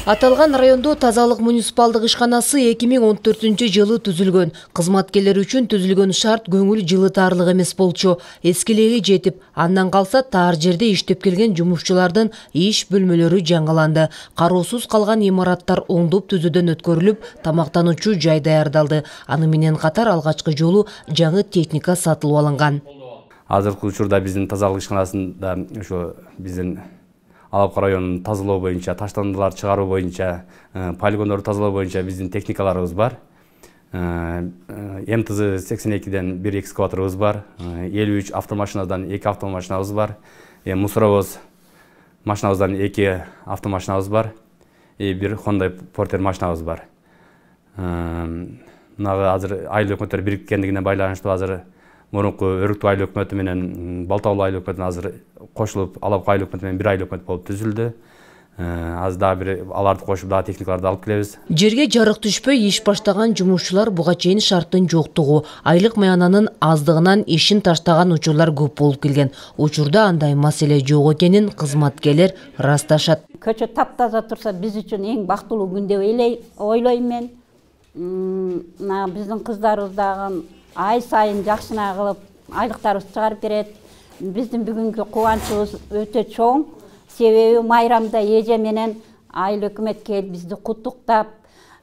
Аталган райондо тазалык муниципалдык ишканасы 2014-жылы түзүлгөн. Кызматкерлер үчүн түзүлгөн шарт көңүл жылытарлык эмес болчу. Эскилеги жетип, андан калса таар жерде иштеп келген жумушчулардын иш бөлмөлөрү жаңыланды. Кароосуз калган имараттар оңдоп түзүүдөн өткөрүлүп, тамактануучу жай даярдалды. Аны менен катар алгачкы жолу жаңы техника сатылып алынган. Азыркы учурда биздин тазалык ишканасында ошо биздин Алапка районун тазалоо боюнча, таштандыларды чыгаруу боюнча, полигондорду тазалоо боюнча биздин техникаларыбыз бар. МТЗ 82ден бир экскаваторубуз бар, 53 автомашинадан 2 автомашинабыз бар, мусоровоз машинабыздан 2 автомашинабыз бар, бир Honda Porter машинабыз бар. Мынагы азыр айыл өкмөттөр бириккендигине байланыштуу азыр мурунку Өрүктүү айыл өкмөтү менен Балтаулуу айыл өкмөтүнүн азыр кошулуп, Алапка айыл өкмөтү менен бир айыл өкмөт болуп түзүлдү. Аз дагы бир аларды кошуп дагы техникаларды алып келебиз. Жерге жарык түшпөй иш баштаган жумушчулар буга чейин шарттын жоктугу, айлык маянанын аздыгынан ишин таштаган учурлар көп болуп келген. Учурда андай маселе жок экенин кызматкерлер ырасташат. Көчө таптаза турса биз үчүн эң бактылуу күн деп ойлойм мен. Биздин кыздарыбыз дагы ай сайын жакшына кылып айлыктарыбызды чыгарып берет. Биздин бүгүнкү кубанычыбыз өтө чоң. Себеби майрамда эже менен айыл өкмөт келип бизди куттуктап,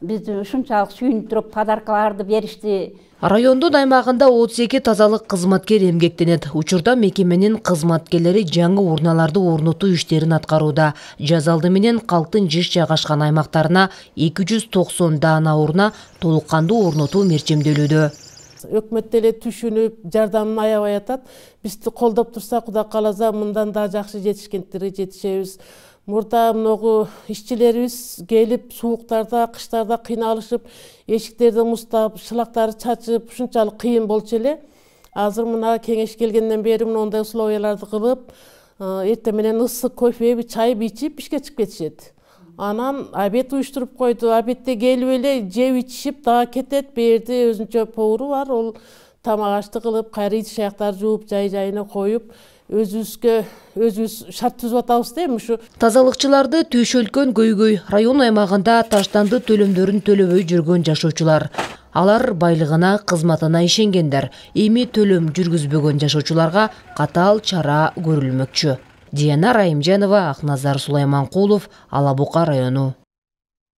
бизди ушунчалык сүйүндүрүп подаркаларды беришти. Райондун аймагында 32 тазалык кызматкер эмгектенет. Учурда мекеменин кызматкерлери жаңы урналарды орнотуу иштерин аткарууда. Жаз алды менен калктын жыш жайгашкан аймактарына 290 даана урна толук кандуу орнотуу мерчемделүүдө. Өкмөт деле түшүнүп, жардамын аябай атат. Бизди колдоп турса, Кудай кааласа, мындан да жакшы жетишкендерге жетишебиз. Мурда многу ишчилерибиз келип, сууктарда, кыштарда кыйналышып, эшиктерди муздап, шылактарды чачып, ушунчалык кыйын болчу эле. Азыр мына кеңеш келгенден бери мындай условияларды кылып, эртең менен ысык кофе, чай ичип ишке чыгып кетишет. Анан обед уюштуруп койду. Обедте келип эле жеп ичишип дагы кетет. Берди өзүнчө повару бар. Ол тамак ашты кылып, кайра идиш аяктарды жууп, жай-жайына коюп, өзүбүз шарт түзүп атабыз дейм ушу. Тазалыкчыларды түйшөлткөн көйгөй район аймагында таштанды төлөмдөрүн төлөбөй жүргөн жашоочулар. Алар байлыгына, кызматына ишенгендер. Эми төлөм жүргүзбөгөн жашоочуларга катаал чара көрүлмөкчү. Диана Райымжанова, Акназар Сулайманкулов, Алабука району.